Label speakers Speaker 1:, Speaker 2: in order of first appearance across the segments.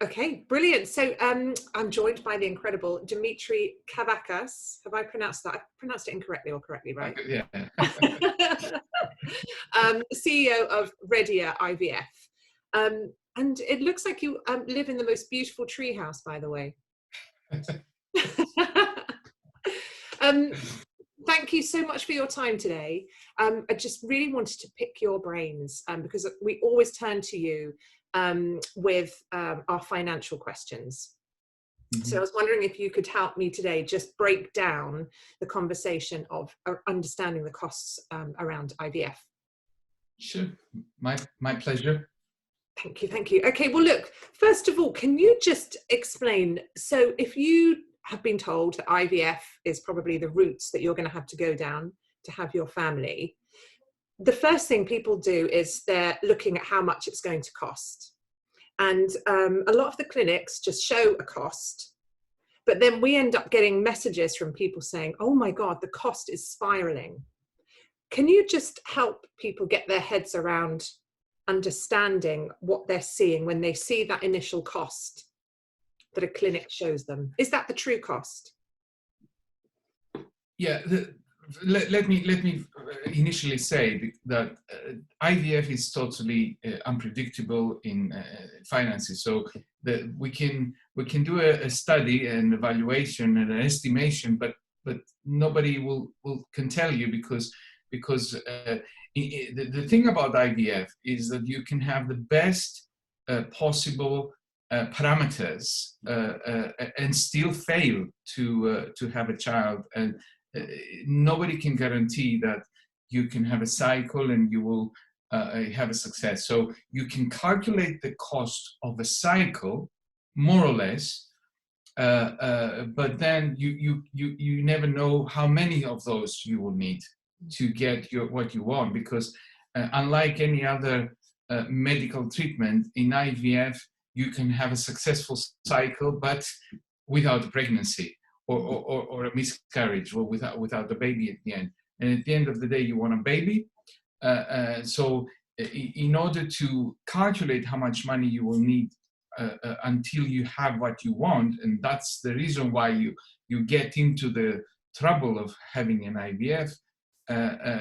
Speaker 1: Okay, brilliant. So I'm joined by the incredible Dimitris Kavakas. Have I pronounced that? I pronounced it incorrectly or correctly, right?
Speaker 2: Yeah.
Speaker 1: CEO of Redia IVF. And it looks like you live in the most beautiful treehouse, by the way. Thank you so much for your time today. I just really wanted to pick your brains because we always turn to you with our financial questions. Mm-hmm. So I was wondering if you could help me today just break down the conversation of understanding the costs around IVF.
Speaker 2: Sure, my pleasure.
Speaker 1: Thank you, thank you. Okay, well look, first of all, can you just explain, so if you have been told that IVF is probably the routes that you're going to have to go down to have your family, the first thing people do is they're looking at how much it's going to cost. And a lot of the clinics just show a cost, but then we end up getting messages from people saying, oh my God, the cost is spiraling. Can you just help people get their heads around understanding what they're seeing when they see that initial cost that a clinic shows them? Is that the true cost?
Speaker 2: Yeah, let me initially say that IVF is totally unpredictable in finances. So we can do a study and evaluation and an estimation, but nobody can tell you because the thing about IVF is that you can have the best possible parameters and still fail to have a child, and nobody can guarantee that you can have a cycle and you will have a success. So you can calculate the cost of a cycle more or less, but then you never know how many of those you will need to get what you want, because unlike any other medical treatment, in IVF you can have a successful cycle but without a pregnancy or a miscarriage, or without a baby at the end. And at the end of the day you want a baby. So in order to calculate how much money you will need until you have what you want, and that's the reason why you get into the trouble of having an IVF,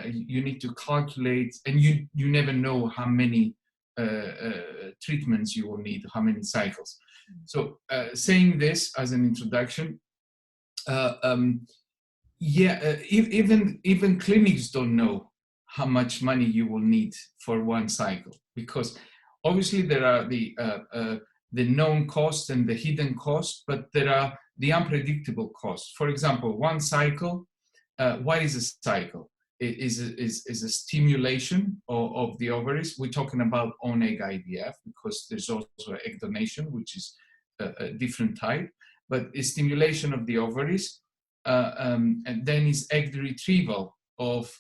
Speaker 2: you need to calculate, and you never know how many treatments you will need, how many cycles. So saying this as an introduction, even clinics don't know how much money you will need for one cycle, because obviously there are the known costs and the hidden costs, but there are the unpredictable costs. For example, one cycle, what is a cycle? It is a stimulation of the ovaries. We're talking about on-egg IVF because there's also egg donation, which is a different type, but a stimulation of the ovaries, and then is egg retrieval of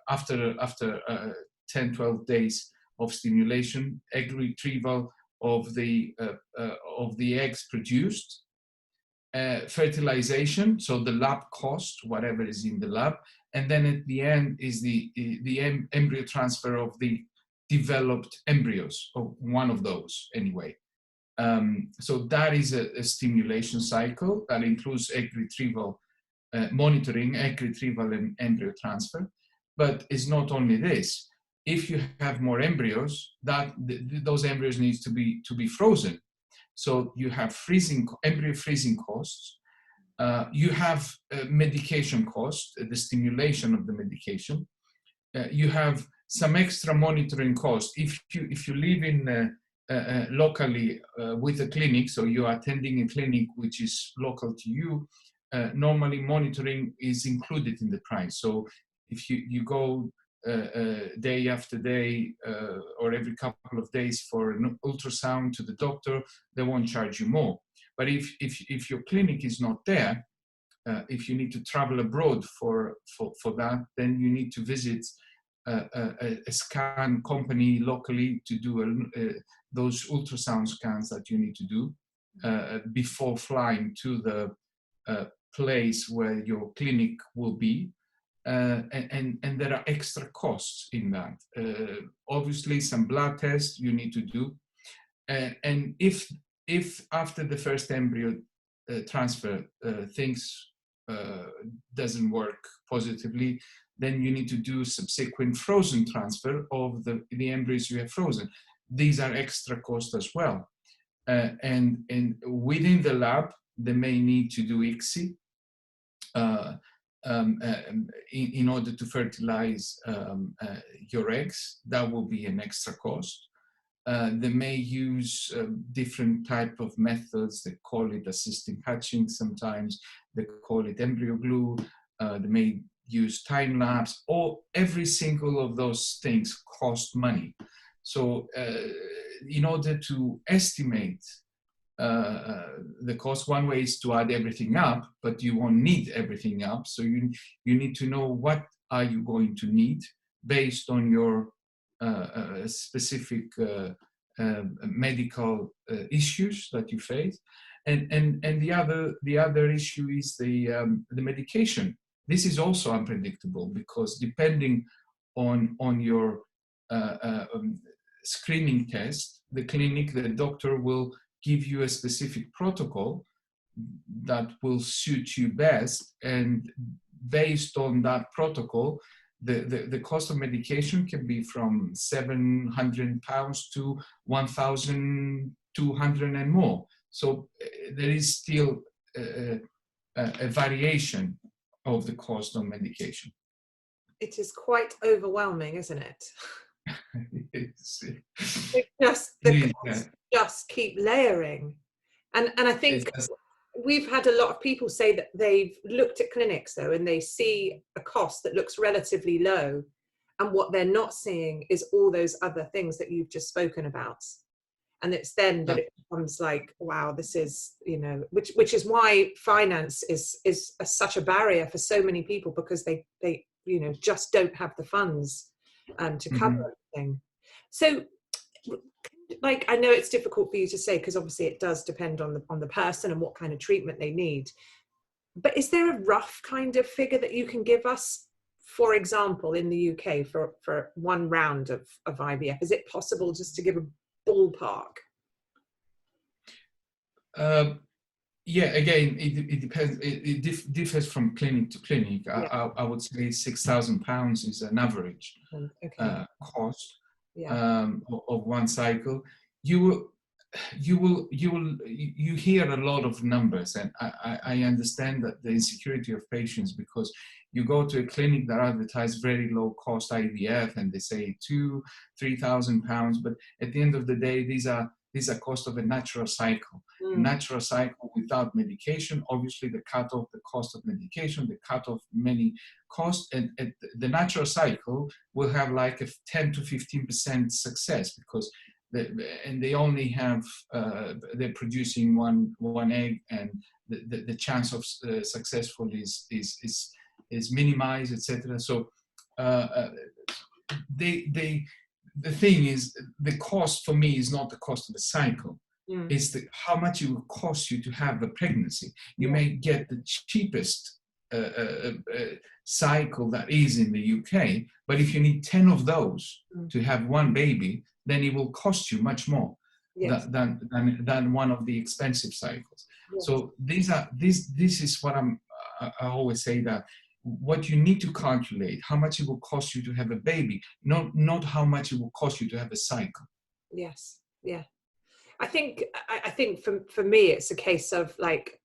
Speaker 2: after 10-12 days of stimulation, egg retrieval of the eggs produced, fertilization, so the lab cost, whatever is in the lab, and then at the end is the embryo transfer of the developed embryos, or one of those anyway. So that is a stimulation cycle that includes egg retrieval, monitoring, egg retrieval and embryo transfer. But it's not only this. If you have more embryos, those embryos need to be frozen. So you have embryo freezing costs. You have medication costs, the stimulation of the medication. You have some extra monitoring costs. If you live in locally with a clinic, so you are attending a clinic which is local to you, normally monitoring is included in the price. So if you go day after day or every couple of days for an ultrasound to the doctor, they won't charge you more. But if your clinic is not there, if you need to travel abroad for that, then you need to visit a scan company locally to do those ultrasound scans that you need to do before flying to the place where your clinic will be. And there are extra costs in that. Obviously, some blood tests you need to do. And if if after the first embryo transfer things doesn't work positively, then you need to do subsequent frozen transfer of the embryos you have frozen. These are extra costs as well. And within the lab, they may need to do ICSI in order to fertilize your eggs. That will be an extra cost. They may use different type of methods. They call it assisted hatching sometimes. They call it embryo glue. They may use time lapse. Or every single of those things cost money. So in order to estimate the cost, one way is to add everything up, but you won't need everything up. So you need to know what are you going to need based on your specific medical issues that you face, and the other issue is the medication. This is also unpredictable because depending on your screening test, the clinic, the doctor will give you a specific protocol that will suit you best, and based on that protocol, the cost of medication can be from £700 to 1,200 and more. So there is still a variation of the cost of medication.
Speaker 1: It is quite overwhelming, isn't it? The costs just keep layering. And I think we've had a lot of people say that they've looked at clinics though, and they see a cost that looks relatively low, and what they're not seeing is all those other things that you've just spoken about. And it's then that it becomes like, wow, this is, you know, which is why finance is such a barrier for so many people, because they you know, just don't have the funds to cover everything. So, like, I know it's difficult for you to say because obviously it does depend on the person and what kind of treatment they need. But is there a rough kind of figure that you can give us? For example, in the UK, for one round of IVF, is it possible just to give a ballpark?
Speaker 2: Yeah, again, it depends. It differs from clinic to clinic.
Speaker 1: Yeah.
Speaker 2: I would say £6,000 is an average cost of one cycle. You hear a lot of numbers, and I understand that the insecurity of patients, because you go to a clinic that advertise very low cost IVF and they say £2,000-3,000, but at the end of the day, these are cost of a natural cycle. Natural cycle without medication, obviously the cut off the cost of medication, the cut off many costs, and the natural cycle will have like a 10 to 15% success, because they only have they're producing one egg, and the chance of successful is minimized, etc. So the thing is, the cost for me is not the cost of the cycle. It's how much it will cost you to have a pregnancy. You may get the cheapest cycle that is in the UK, but if you need 10 of those to have one baby, then it will cost you much more than one of the expensive cycles. So this is what I always say, that what you need to calculate, how much it will cost you to have a baby, not how much it will cost you to have a cycle.
Speaker 1: Yes, yeah. I think for me, it's a case of like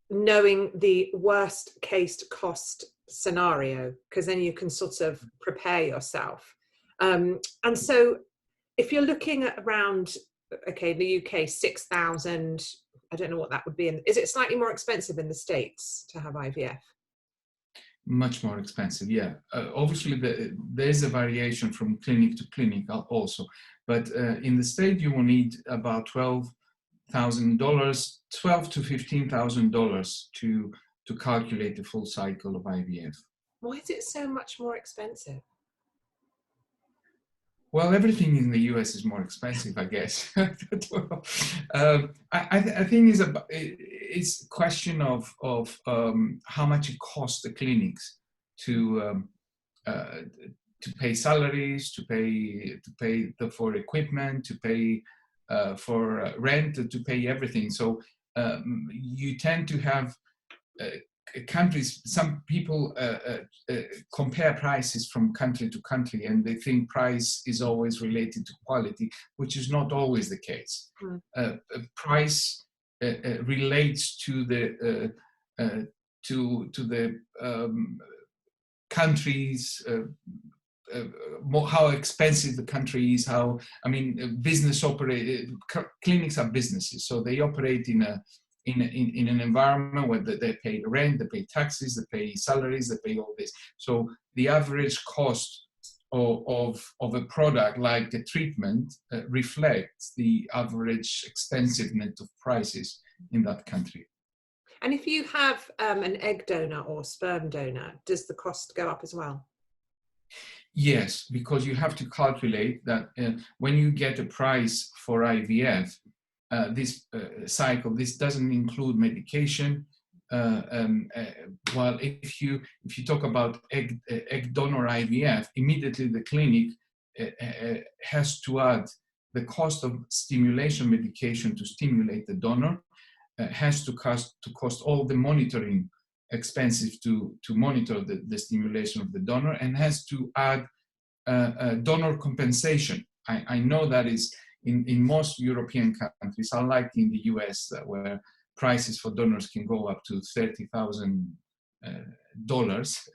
Speaker 1: knowing the worst case cost scenario, because then you can sort of prepare yourself. And so if you're looking at around, okay, the UK, 6,000, I don't know what that would be. Is it slightly more expensive in the States to have IVF?
Speaker 2: Much more expensive, yeah. Obviously, there's a variation from clinic to clinic also. But in the state, you will need about $12,000 to $15,000 to calculate the full cycle of IVF.
Speaker 1: Why is it so much more expensive?
Speaker 2: Well, everything in the US is more expensive, I guess. I think it's a question of how much it costs the clinics to pay salaries, to pay for equipment, to pay rent, to pay everything. So you tend to have countries, some people compare prices from country to country, and they think price is always related to quality, which is not always the case. Price relates to the countries, how expensive the country is, how, I mean, business clinics are businesses, so they operate in an environment where they pay rent, they pay taxes, they pay salaries, they pay all this. So the average cost of a product like a treatment reflects the average expensiveness of prices in that country.
Speaker 1: And if you have an egg donor or sperm donor, does the cost go up as well?
Speaker 2: Yes, because you have to calculate that when you get a price for IVF, this cycle, this doesn't include medication. While if you talk about egg donor IVF, immediately the clinic has to add the cost of stimulation medication to stimulate the donor, has to cost all the monitoring expensive to monitor the stimulation of the donor, and has to add donor compensation. I know that is in most European countries, unlike in the US, where prices for donors can go up to $30,000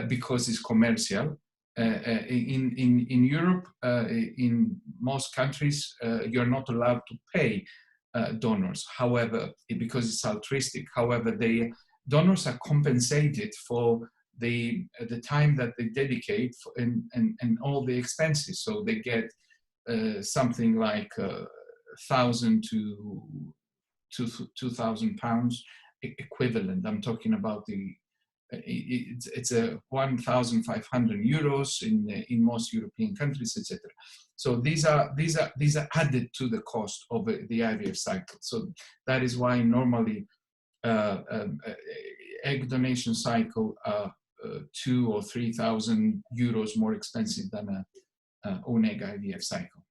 Speaker 2: because it's commercial. In Europe, in most countries, you're not allowed to pay donors. However, because it's altruistic. However, donors are compensated for the time that they dedicate and all the expenses. So they get something like £1,000 to £2,000 equivalent. I'm talking about it's a 1,500 euros in most European countries, etc. So these are added to the cost of the IVF cycle. So that is why normally egg donation cycle are 2,000 or 3,000 euros more expensive than a own egg IVF cycle.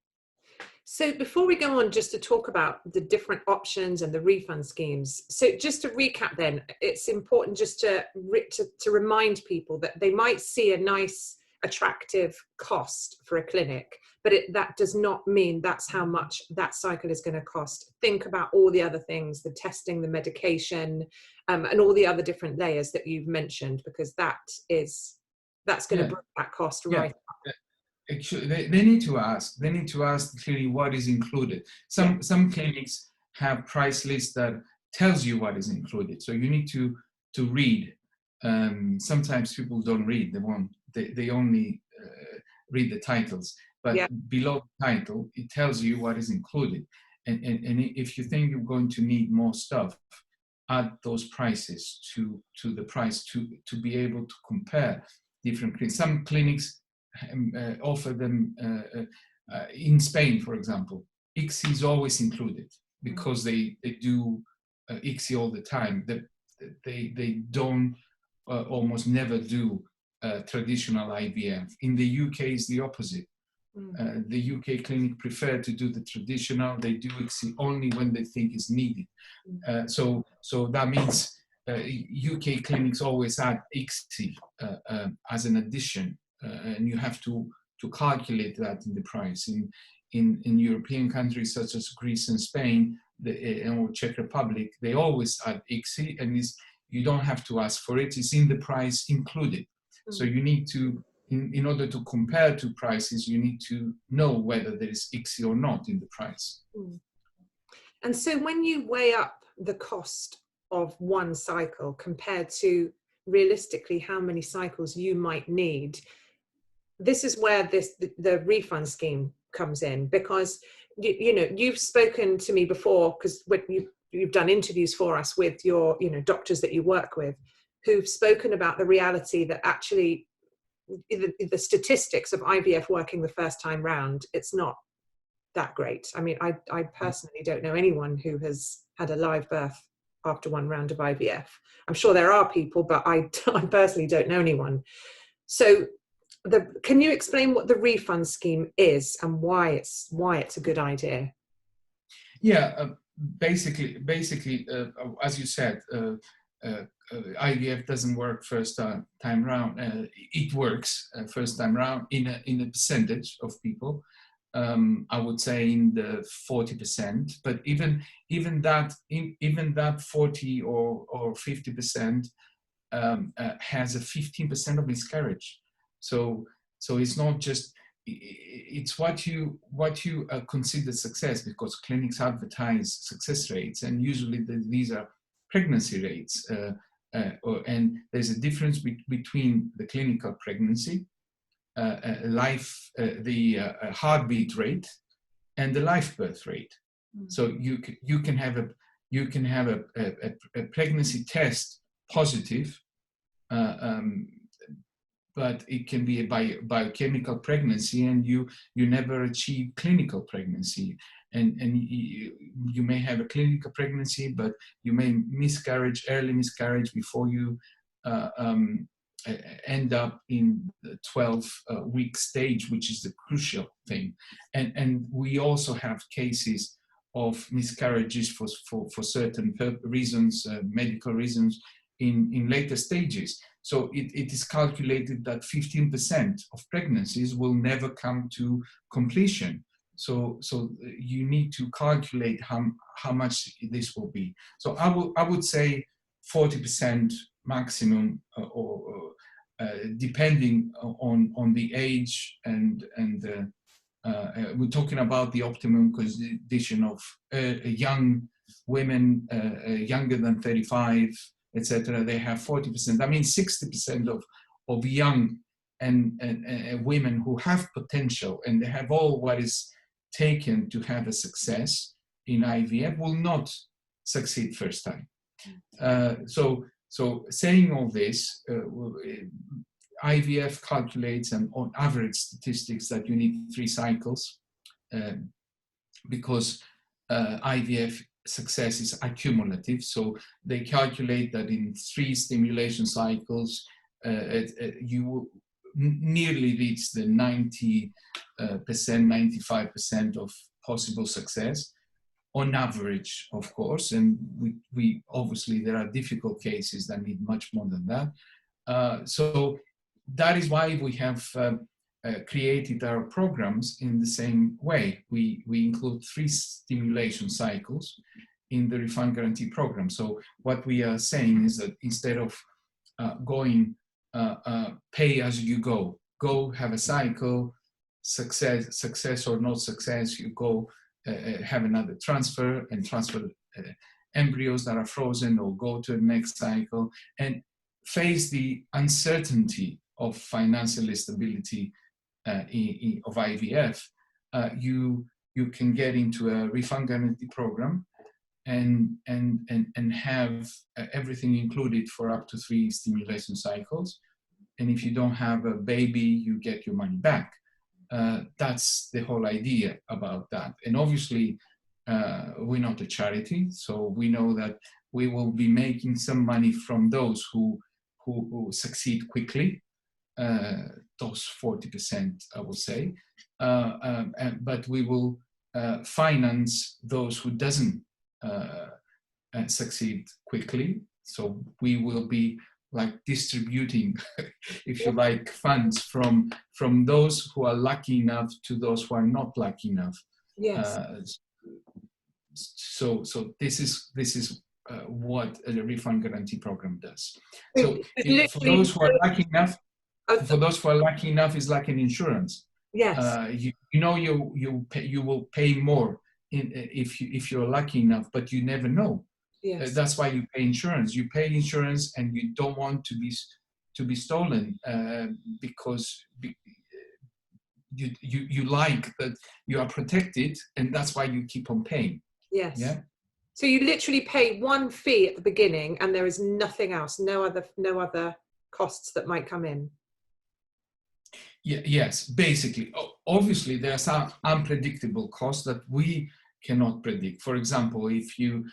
Speaker 1: So before we go on, just to talk about the different options and the refund schemes. So just to recap then, it's important just to remind people that they might see a nice, attractive cost for a clinic, but that does not mean that's how much that cycle is going to cost. Think about all the other things, the testing, the medication, and all the other different layers that you've mentioned, because that's going to bring that cost right up.
Speaker 2: Actually, they need to ask clearly what is included. Some clinics have price lists that tells you what is included, so you need to read. Sometimes people don't read; they only read the titles. But below the title, it tells you what is included. And if you think you're going to need more stuff, add those prices to the price to be able to compare different clinics. Some clinics offer them in Spain, for example. ICSI is always included because they do ICSI all the time. They don't almost never do traditional IVF. In the UK, it's the opposite. The UK clinic prefer to do the traditional. They do ICSI only when they think it's needed. So that means UK clinics always add ICSI as an addition. And you have to calculate that in the price. In European countries such as Greece and Spain or Czech Republic, they always add ICSI, and you don't have to ask for it. It's in the price included. So you need to, in order to compare two prices, you need to know whether there is ICSI or not in the price.
Speaker 1: And so when you weigh up the cost of one cycle compared to realistically how many cycles you might need, this is where the refund scheme comes in, because you've spoken to me before, because when you've done interviews for us with your doctors that you work with, who've spoken about the reality that actually the statistics of IVF working the first time round, it's not that great. I mean, I personally don't know anyone who has had a live birth after one round of IVF. I'm sure there are people, but I personally don't know anyone. So can you explain what the refund scheme is and why it's a good idea?
Speaker 2: Yeah, basically, as you said, IVF doesn't work first time round. It works first time round in a percentage of people. I would say in the 40%, but even that 40 or 50% has a 15% of miscarriage. So it's not just, it's what you consider success, because clinics advertise success rates, and usually these are pregnancy rates, and there's a difference between the clinical pregnancy, the heartbeat rate, and the live birth rate. So you can have a pregnancy test positive, but it can be a biochemical pregnancy, and you never achieve clinical pregnancy. And you may have a clinical pregnancy, but you may early miscarriage before you end up in the 12-week stage, which is the crucial thing. And we also have cases of miscarriages for certain reasons, medical reasons, in later stages. So it is calculated that 15% of pregnancies will never come to completion. So you need to calculate how much this will be. So I would say 40% maximum, or depending on the age, and we're talking about the optimum condition of young women, younger than 35, etc. They have 40%. I mean, 60% of young and women who have potential, and they have all what is taken to have a success in IVF, will not succeed first time. So saying all this, IVF calculates, and on average statistics, that you need 3 cycles, because IVF success is accumulative. So they calculate that in 3 stimulation cycles, you will nearly reach the 90%, 95% of possible success, on average, of course. And we obviously, there are difficult cases that need much more than that. So that is why we have created our programs in the same way. We include 3 stimulation cycles in the refund guarantee program. So what we are saying is that instead of going pay as you go have a cycle, success or not success, you go have another transfer, and transfer embryos that are frozen, or go to the next cycle and face the uncertainty of financial stability of IVF. You can get into a refund guarantee program and have everything included for up to 3 stimulation cycles. And if you don't have a baby, you get your money back. That's the whole idea about that. And obviously, we're not a charity, so we know that we will be making some money from those who succeed quickly, those 40%, I would say. But we will finance those who doesn't succeed quickly. So we will be like distributing, if you like, funds from those who are lucky enough to those who are not lucky enough.
Speaker 1: Yes.
Speaker 2: So this is what a refund guarantee program does. So for those who are lucky enough, it's like an insurance.
Speaker 1: Yes.
Speaker 2: You will pay more if you're lucky enough, but you never know.
Speaker 1: Yes.
Speaker 2: That's why you pay insurance. You pay insurance, and you don't want to be stolen, because you like that you are protected, and that's why you keep on paying.
Speaker 1: Yes.
Speaker 2: Yeah.
Speaker 1: So you literally pay one fee at the beginning, and there is nothing else, no other costs that might come in.
Speaker 2: Yeah. Yes. Basically, obviously, there are some unpredictable costs that we cannot predict. For example, if you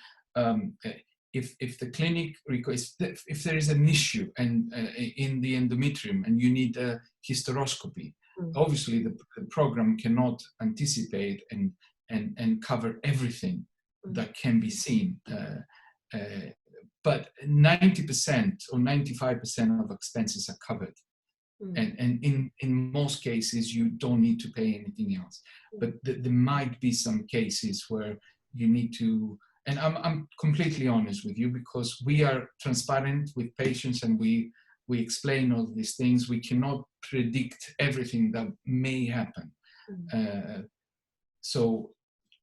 Speaker 2: if the clinic requests, if there is an issue and in the endometrium and you need a hysteroscopy, obviously the program cannot anticipate and cover everything. that can be seen. But 90% or 95% of expenses are covered. And in most cases, you don't need to pay anything else. But there might be some cases where you need to, and I'm completely honest with you, because we are transparent with patients and we explain all these things. We cannot predict everything that may happen. So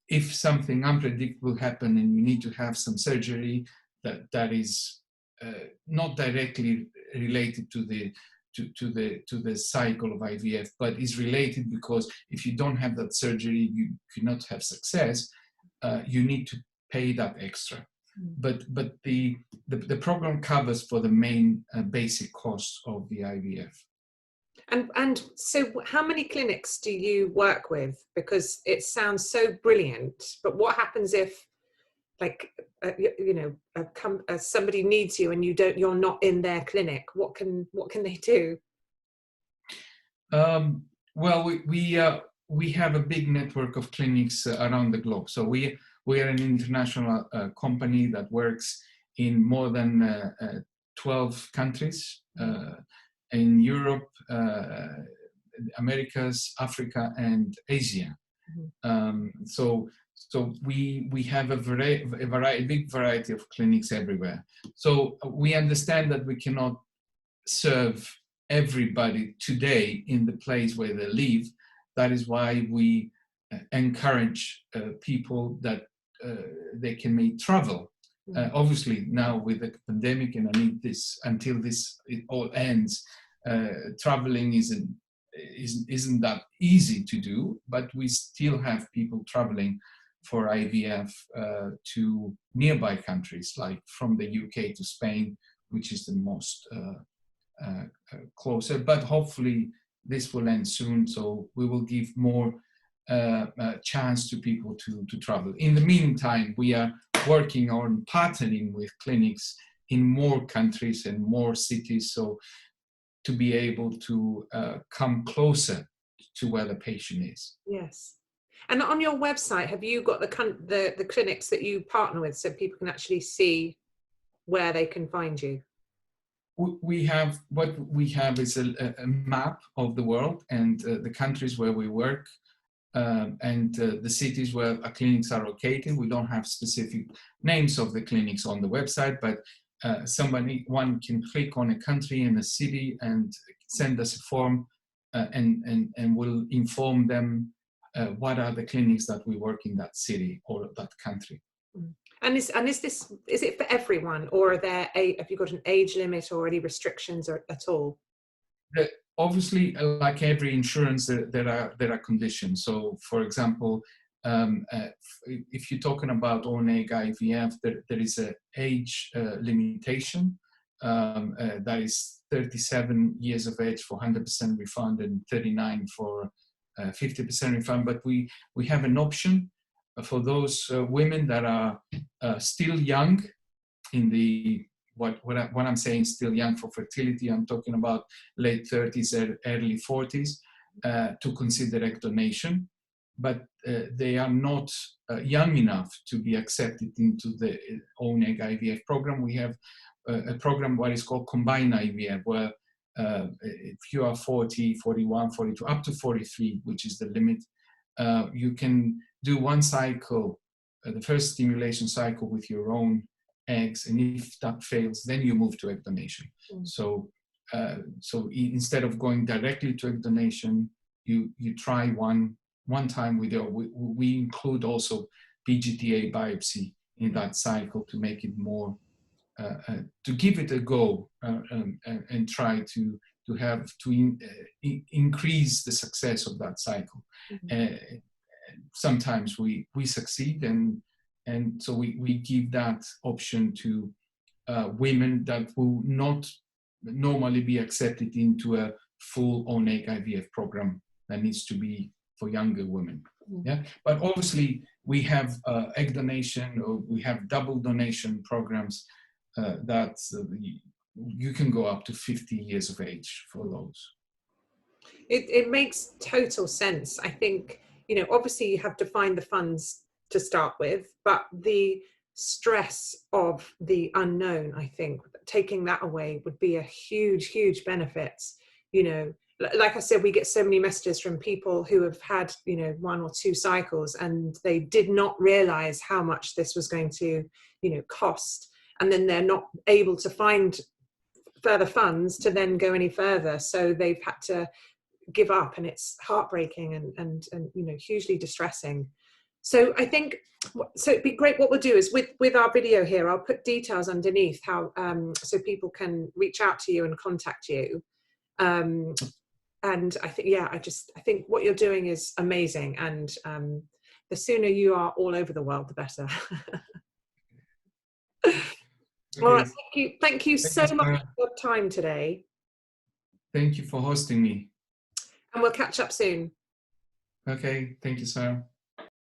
Speaker 2: if something unpredictable happen and you need to have some surgery that is not directly related to the cycle of IVF, but is related because if you don't have that surgery, you cannot have success. You need to pay that extra. But the program covers for the main basic costs of the IVF.
Speaker 1: And so how many clinics do you work with? Because it sounds so brilliant, but what happens if, like, somebody needs you and you're not in their clinic? What can they do?
Speaker 2: Well, we have a big network of clinics around the globe. So we are an international company that works in more than 12 countries, in Europe, Americas, Africa, and Asia. So we have a big variety of clinics everywhere. So we understand that we cannot serve everybody today in the place where they live. That is why we encourage people that they can make travel. Obviously now with the pandemic, and I need this until it all ends, traveling isn't that easy to do, but we still have people traveling for IVF to nearby countries, like from the UK to Spain, which is the most closer. But hopefully this will end soon, so we will give more chance to people to travel. In the meantime, we are working on partnering with clinics in more countries and more cities, so to be able to come closer to where the patient is.
Speaker 1: Yes. And on your website, have you got the clinics that you partner with, so people can actually see where they can find you?
Speaker 2: What we have is a map of the world and the countries where we work, and the cities where our clinics are located. We don't have specific names of the clinics on the website, but one can click on a country and a city and send us a form, and we'll inform them what are the clinics that we work in that city or that country.
Speaker 1: And is it for everyone, or have you got an age limit or any restrictions at all?
Speaker 2: Obviously, like every insurance, there are conditions. So, for example, if you're talking about own egg IVF, there is an age limitation that is 37 years of age for 100% refund and 39 for 50% refund. But we have an option for those women that are still young in the what I'm saying still young for fertility. I'm talking about late 30s or early 40s to consider egg donation, but they are not young enough to be accepted into the own egg IVF program. We have a program what is called combined IVF, where if you are 40, 41, 42, up to 43, which is the limit, you can do one cycle, the first stimulation cycle with your own eggs, and if that fails, then you move to egg donation. So instead of going directly to egg donation, you try one time with we include also PGTA biopsy in that cycle to make it more to give it a go, and try to increase the success of that cycle. Sometimes we succeed, and so we give that option to women that will not normally be accepted into a full own egg IVF program that needs to be for younger women. Yeah, but obviously we have egg donation, or we have double donation programs that you can go up to 50 years of age for those.
Speaker 1: It makes total sense. I think, obviously you have to find the funds to start with, but the stress of the unknown, I think taking that away would be a huge benefit. You know, like I said, we get so many messages from people who have had, you know, 1 or 2 cycles, and they did not realize how much this was going to, you know, cost, and then they're not able to find further funds to then go any further, so they've had to give up, and it's heartbreaking and you know, hugely distressing. So I think, so it'd be great, what we'll do is with our video here, I'll put details underneath how so people can reach out to you and contact you. And I think, yeah, I think what you're doing is amazing, and the sooner you are all over the world, the better.
Speaker 2: Okay.
Speaker 1: All right, thank you so much for your time today.
Speaker 2: Thank you for hosting me.
Speaker 1: And we'll catch up soon.
Speaker 2: Okay, thank you, Sara.